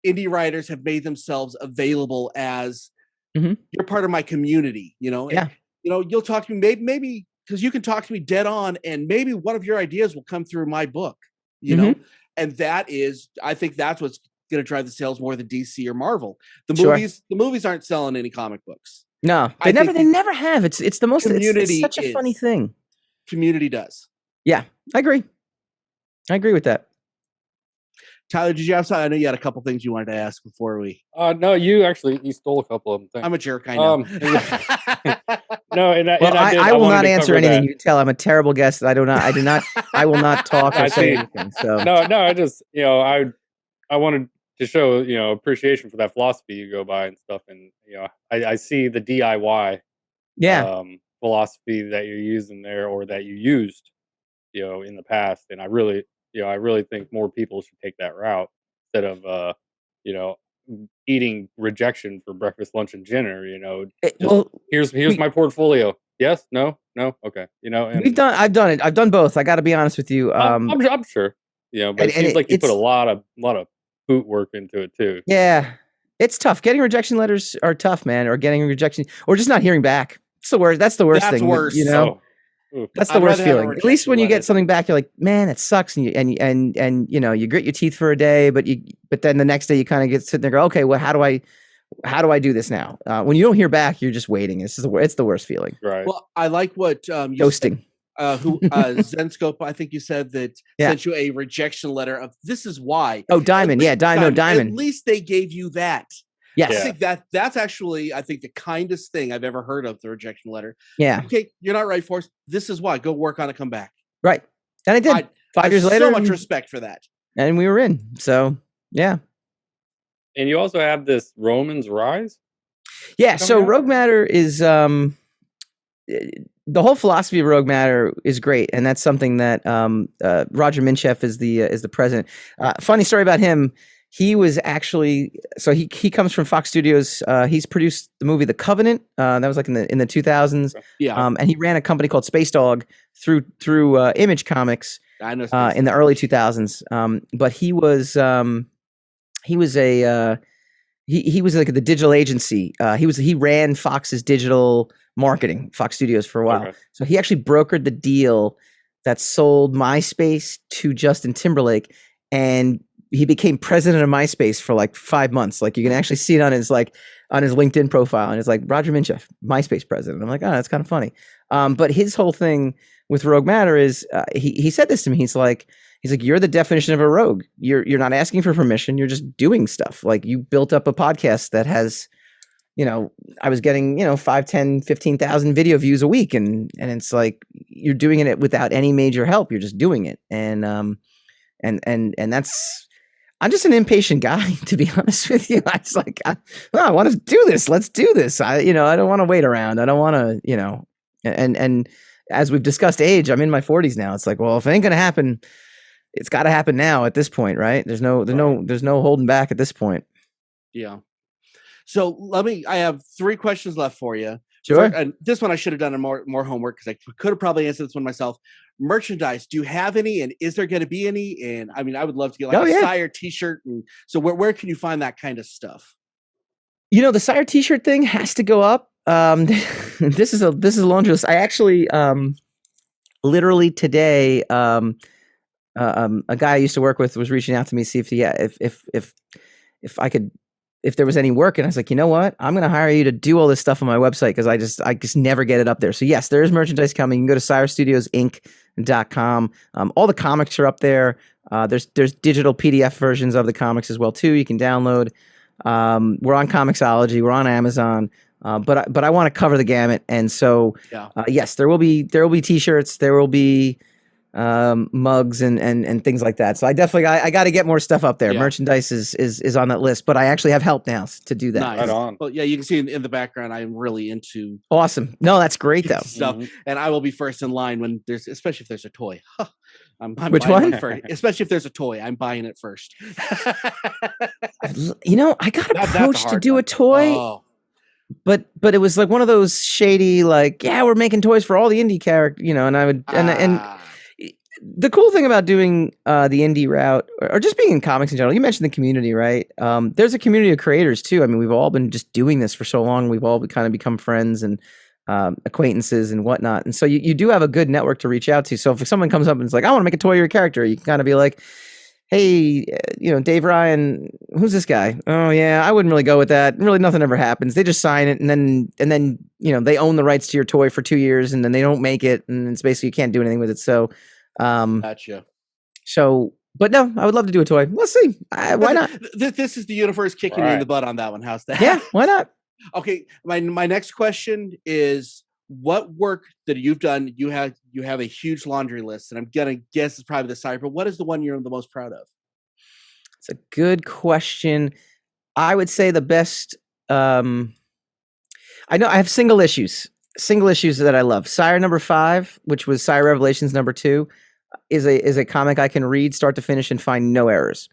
indie writers have made themselves available as you're part of my community, you'll talk to me maybe because you can talk to me dead on and maybe one of your ideas will come through my book, know, and I think that's what's going to drive the sales more than DC or Marvel. The movies aren't selling any comic books. No, they never have. It's the most community. It's such a funny thing. Community does. Yeah, I agree with that. Tyler, did you have something? I know you had a couple things you wanted to ask before we. No, you stole a couple of them. Thanks. I'm a jerk. I know. No, I will not answer anything. You can tell I'm a terrible guest. I will not talk or say anything. So no, I just I wanted to show appreciation for that philosophy you go by and stuff, and I see the DIY philosophy that you're using there or that you used in the past, and I really think more people should take that route instead of eating rejection for breakfast, lunch, and dinner. Here's my portfolio. Yes, no, okay. And I've done it. I've done both. I got to be honest with you. I'm sure. But it seems like you put a lot of boot work into it too. Yeah, it's tough. Getting rejection letters are tough, man. Or getting rejection, or just not hearing back. It's the worst. That's the worst thing. Worse. That's the worst feeling. At least when you get something back, you're like, man, it sucks, and you grit your teeth for a day, but then the next day you kind of get sitting there, go, okay, well, how do I do this now? When you don't hear back, you're just waiting. It's the worst feeling. Right. Well, I like what you ghosting. Zenscope, I think you said that sent you a rejection letter of this is why. Oh, Diamond, Diamond. At least they gave you that. Yes. I think that's actually, the kindest thing I've ever heard of, the rejection letter. Yeah. Okay, you're not right for us. This is why. Go work on it, come back. Right. And I did. 5 years later. So much respect for that. And we were in. So, yeah. And you also have this Roman's Rise? Yeah, so Rogue Matter is the whole philosophy of Rogue Matter is great, and that's something that Roger Minchef is the president. Funny story about him. He was actually he comes from Fox Studios. He's produced the movie The Covenant. That was like in the 2000s. Yeah. And he ran a company called Space Dog through Image Comics. I know in the early 2000s. But he he was like at the digital agency. He ran Fox's digital marketing, Fox Studios, for a while. Okay. So he actually brokered the deal that sold MySpace to Justin Timberlake, and he became president of MySpace for like 5 months. Like you can actually see it on his LinkedIn profile, and it's like Roger Mincheff, MySpace president. I'm like, oh, that's kind of funny. But his whole thing with Rogue Matter is he said this to me. He's like, you're the definition of a rogue. You're not asking for permission. You're just doing stuff. Like you built up a podcast that has, I was getting, 5, 10, 15,000 video views a week. And it's like, you're doing it without any major help. You're just doing it. And that's, I'm just an impatient guy, to be honest with you. I was like, I want to do this. Let's do this. I don't want to wait around. I don't want to, and as we've discussed age, I'm in my 40s now. It's like, well, if it ain't going to happen, it's got to happen now at this point, right? There's no holding back at this point. Yeah. So I have 3 questions left for you. Sure. And this one I should have done more homework because I could have probably answered this one myself. Merchandise, do you have any? And is there going to be any? And I mean, I would love to get like a Sire t-shirt. And so where can you find that kind of stuff? The Sire t-shirt thing has to go up. This is a laundry list. I actually, literally today, a guy I used to work with was reaching out to me to see if I could, if there was any work. And I was like, you know what? I'm going to hire you to do all this stuff on my website because I just never get it up there. So yes, there is merchandise coming. You can go to SireStudiosInc.com. All the comics are up there. There's digital PDF versions of the comics as well too. You can download. We're on Comixology. We're on Amazon. But I want to cover the gamut. And so yes, there will be t-shirts. There will be mugs and things like that. So I definitely I got to get more stuff up there. Yeah. Merchandise is on that list, but I actually have help now to do that. Nice. Right on. Well, yeah, you can see in the background I'm really into awesome. No, that's great though. Stuff. Mm-hmm. And I will be first in line when especially if there's a toy. I'm Which one? Especially if there's a toy, I'm buying it first. I got approached to do a toy. Oh. But it was like one of those shady, like, yeah, we're making toys for all the indie characters, and I would and the cool thing about doing the indie route or just being in comics in general, you mentioned the community, right? There's a community of creators too. I mean, we've all been just doing this for so long. We've all kind of become friends and acquaintances and whatnot. And so you do have a good network to reach out to. So if someone comes up and is like, I want to make a toy of your character, you can kind of be like, hey, Dave Ryan, who's this guy? Oh yeah, I wouldn't really go with that. Really, nothing ever happens. They just sign it, and then they own the rights to your toy for 2 years, and then they don't make it, and it's basically you can't do anything with it. So, gotcha. So, but no, I would love to do a toy. Let's see. Why not? This is the universe kicking you in the butt on that one. How's that? Yeah, why not? Okay, my next question is, what work that you've done? You have a huge laundry list, and I'm gonna guess it's probably the Sire, but what is the one you're the most proud of? It's a good question. I would say the best. I know I have single issues that I love. Sire #5, which was Sire Revelations #2, is a comic I can read start to finish and find no errors.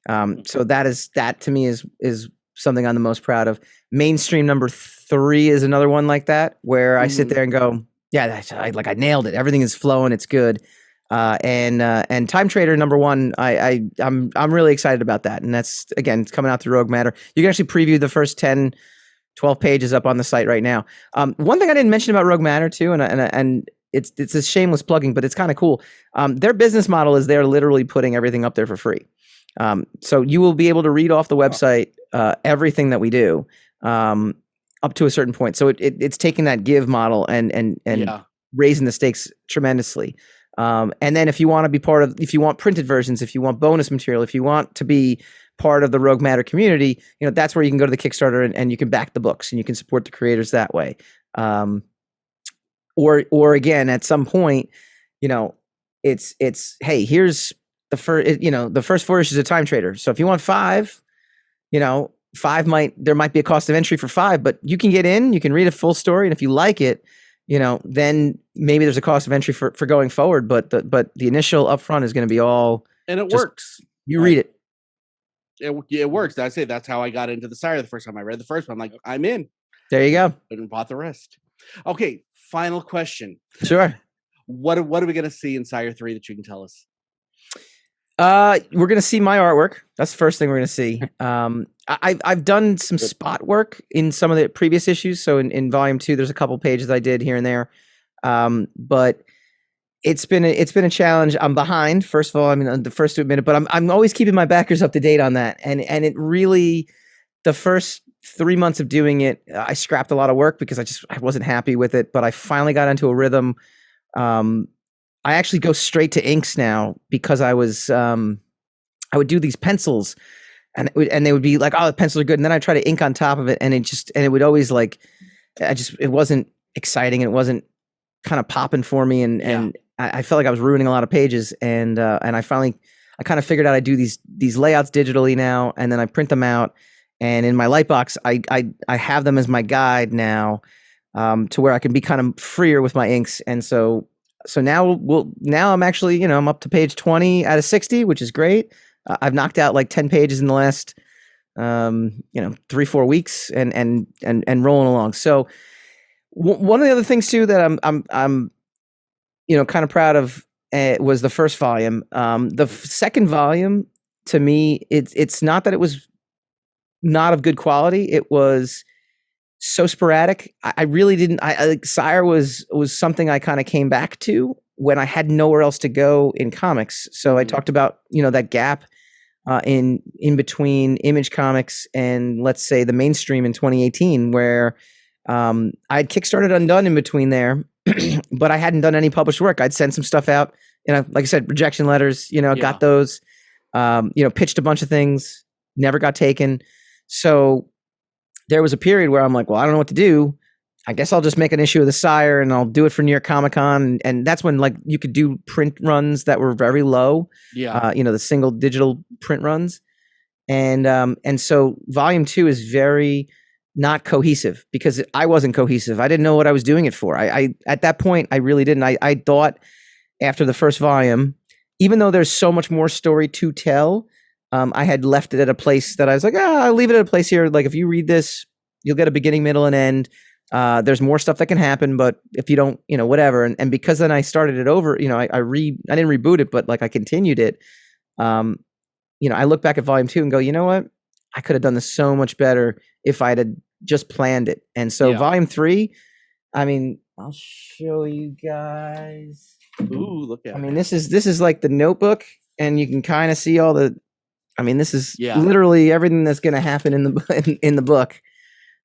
So that to me is something I'm the most proud of. Mainstream #3 is another one like that, where I sit there and go, yeah, I nailed it. Everything is flowing. It's good. And Time Trader #1, I'm really excited about that. And that's, again, it's coming out through Rogue Matter. You can actually preview the first 10, 12 pages up on the site right now. One thing I didn't mention about Rogue Matter too, and it's a shameless plugging, but it's kind of cool. Their business model is they're literally putting everything up there for free. So you will be able to read off the website everything that we do up to a certain point. So it's taking that give model and raising the stakes tremendously. And then if you want to be if you want printed versions, if you want bonus material, if you want to be part of the Rogue Matter community, that's where you can go to the Kickstarter and you can back the books and you can support the creators that way. Or again, at some point, it's hey, here's the first 4 issues of Time Trader. So if you want 5, 5 there might be a cost of entry for 5, but you can get in, you can read a full story, and if you like it, then maybe there's a cost of entry for going forward. But the initial upfront is going to be all, and it works. You read it. It works. I say that's how I got into the Sire the first time I read the first one. I'm like, I'm in. There you go. And bought the rest. Okay, final question. Sure. What are we going to see in Sire 3 that you can tell us? We're gonna see my artwork. That's the first thing we're gonna see. I've done some spot work in some of the previous issues. So in volume 2, there's a couple pages I did here and there. But it's been a challenge. I'm behind. First of all, I mean, I'm the first to admit it, but I'm always keeping my backers up to date on that. And it really, the first 3 months of doing it, I scrapped a lot of work because I wasn't happy with it. But I finally got into a rhythm. I actually go straight to inks now because I would do these pencils, and they would be like, oh, the pencils are good, and then I try to ink on top of it, and it would always like, it wasn't exciting, and it wasn't kind of popping for me, and I felt like I was ruining a lot of pages, and I kind of figured out I do these layouts digitally now, and then I print them out, and in my Lightbox I have them as my guide now, to where I can be kind of freer with my inks, and so now I'm actually, I'm up to page 20 out of 60, which is great. I've knocked out like 10 pages in the last 3-4 weeks, and rolling along. So one of the other things too that I'm kind of proud of was the first volume. The second volume, to me, it's not that it was not of good quality. It was so sporadic. I really didn't. I like Sire was something I kind of came back to when I had nowhere else to go in comics. So I talked about that gap in between Image Comics and, let's say, the mainstream in 2018, where I had kickstarted Undone in between there, but I hadn't done any published work. I'd sent some stuff out, like I said, rejection letters. Got those. Pitched a bunch of things, never got taken. So there was a period where I'm like, well, I don't know what to do. I guess I'll just make an issue of the Sire, and I'll do it for New York Comic Con. And that's when like you could do print runs that were very low. Yeah. The single digital print runs. And so volume 2 is very not cohesive because I wasn't cohesive. I didn't know what I was doing it for. I at that point, I really didn't. I thought after the first volume, even though there's so much more story to tell, I had left it at a place that I was like, I'll leave it at a place here. Like, if you read this, you'll get a beginning, middle, and end. There's more stuff that can happen, but if you don't, whatever. And because then I started it over, I didn't reboot it, but like I continued it. I look back at volume 2 and go, you know what? I could have done this so much better if I had just planned it. And so volume 3, I mean, I'll show you guys. Ooh, look at it. I mean, this is like the notebook, and you can kind of see all the, this is literally everything that's going to happen in the book.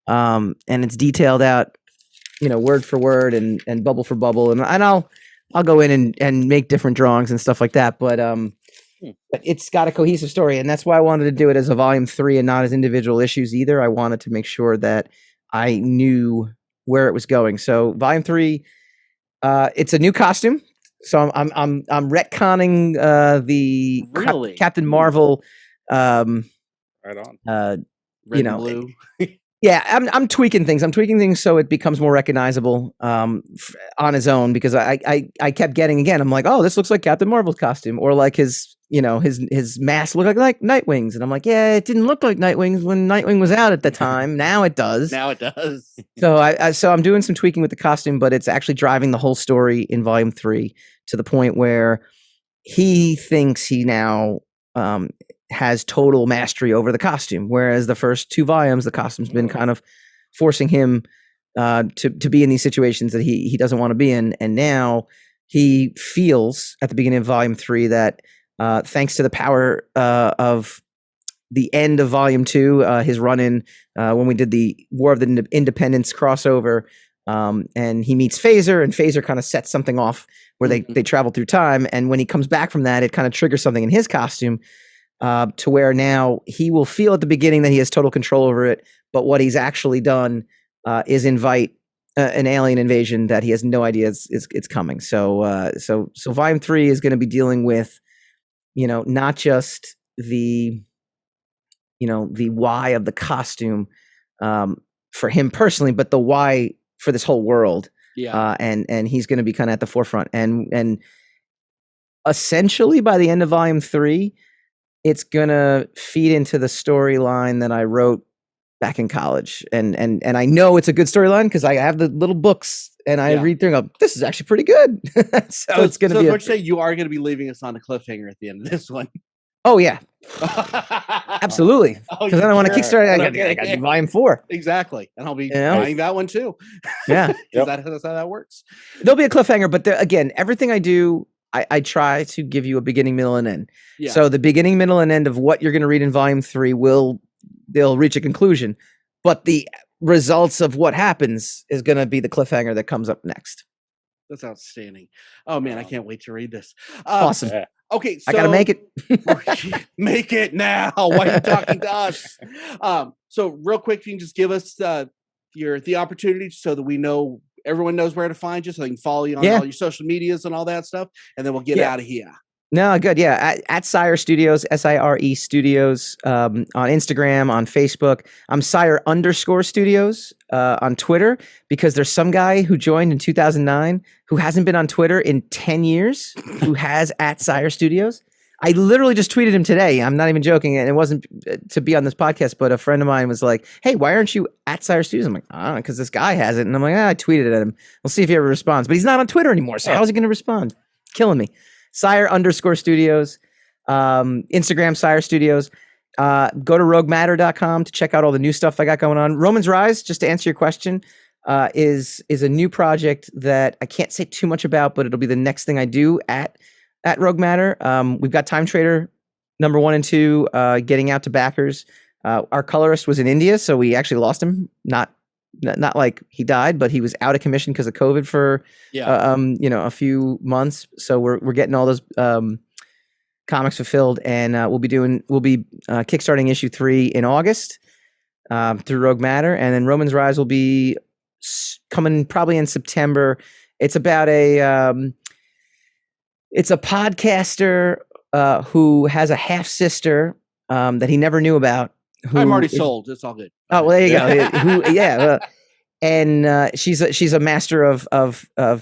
And it's detailed out, word for word and bubble for bubble. And I'll go in and make different drawings and stuff like that. But it's got a cohesive story. And that's why I wanted to do it as a volume 3 and not as individual issues either. I wanted to make sure that I knew where it was going. So volume 3, it's a new costume. So I'm retconning the Captain Marvel. Right on. Red and blue. Yeah, I'm tweaking things. I'm tweaking things so it becomes more recognizable on his own, because I kept getting, again, I'm like, oh, this looks like Captain Marvel's costume, or like his mask looked like Nightwing's, and I'm like, yeah, it didn't look like Nightwing's when Nightwing was out at the time. Now it does. Now it does. So I'm doing some tweaking with the costume, but it's actually driving the whole story in volume 3 to the point where he thinks he now has total mastery over the costume, whereas the first 2 volumes, the costume's been kind of forcing him to be in these situations that he doesn't want to be in. And now he feels at the beginning of volume 3 that thanks to the power of the end of volume 2, his run-in when we did the War of the Independence crossover, and he meets Phaser, and Phaser kind of sets something off where they travel through time. And when he comes back from that, it kind of triggers something in his costume, to where now he will feel at the beginning that he has total control over it. But what he's actually done is invite an alien invasion that he has no idea it's coming. So volume 3 is going to be dealing with, not just the why of the costume for him personally, but the why for this whole world. Yeah. And he's going to be kind of at the forefront. And essentially by the end of volume 3, it's going to feed into the storyline that I wrote back in college, and I know it's a good storyline because I have the little books and I read through and go, this is actually pretty good. so it's going to be. So say you are going to be leaving us on a cliffhanger at the end of this one. Oh yeah, absolutely. Because I don't want to Kickstarter. I got to do volume 4. Exactly, and I'll be buying that one too. Yeah, that's how that works. There'll be a cliffhanger, but again, everything I do, I try to give you a beginning, middle, and end. Yeah. So the beginning, middle, and end of what you're going to read in volume 3 they'll reach a conclusion, but the results of what happens is going to be the cliffhanger that comes up next. That's outstanding. Oh man, I can't wait to read this. Awesome. Okay, so I gotta make it. Make it now. Why are you talking to us? So real quick, if you can just give us the opportunity so that we know everyone knows where to find you, so they can follow you on all your social medias and all that stuff, and then we'll get out of here. No, good. Yeah. At Sire Studios, SIRE Studios, on Instagram, on Facebook. I'm Sire_Studios on Twitter, because there's some guy who joined in 2009 who hasn't been on Twitter in 10 years, who has at Sire Studios. I literally just tweeted him today. I'm not even joking. And it wasn't to be on this podcast, but a friend of mine was like, hey, why aren't you at Sire Studios? I'm like, I don't know, because this guy has it. And I'm like, I tweeted at him. We'll see if he ever responds. But he's not on Twitter anymore. So how's he going to respond? Killing me. Sire_Studios, Instagram Sire Studios. Go to roguematter.com to check out all the new stuff I got going on. Roman's Rise, just to answer your question, is a new project that I can't say too much about, but it'll be the next thing I do at Rogue Matter. We've got Time Trader number 1 and 2 getting out to backers. Our colorist was in India, so we actually lost him. Not like he died, but he was out of commission because of COVID for a few months. So we're getting all those comics fulfilled, and we'll be kickstarting issue 3 in August through Rogue Matter, and then Roman's Rise will be coming probably in September. It's about it's a podcaster who has a half sister that he never knew about. I'm already sold. It's all good. Oh, well, there you go. And she's a master of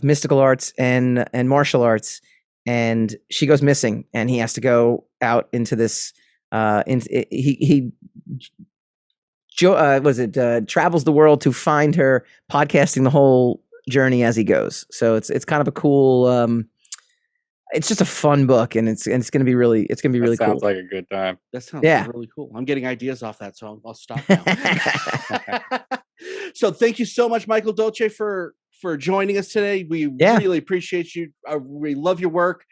mystical arts and martial arts, and she goes missing, and he has to go out into this. Travels the world to find her, podcasting the whole journey as he goes. So it's kind of a cool. It's just a fun book, and it's going to be really cool. Sounds like a good time. That sounds really cool. I'm getting ideas off that, so I'll stop now. So thank you so much, Michael Dolce, for joining us today. We really appreciate you. We love your work.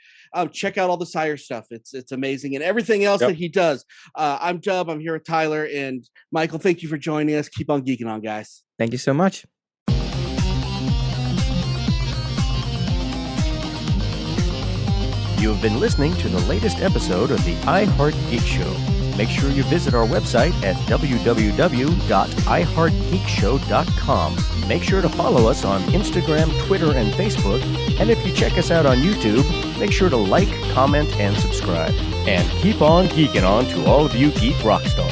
Check out all the Sire stuff. It's amazing, and everything else that he does. I'm Dub. I'm here with Tyler and Michael. Thank you for joining us. Keep on geeking on, guys. Thank you so much. You have been listening to the latest episode of the I Heart Geek Show. Make sure you visit our website at www.iheartgeekshow.com. Make sure to follow us on Instagram, Twitter, and Facebook. And if you check us out on YouTube, make sure to like, comment, and subscribe. And keep on geeking on to all of you geek rock stars.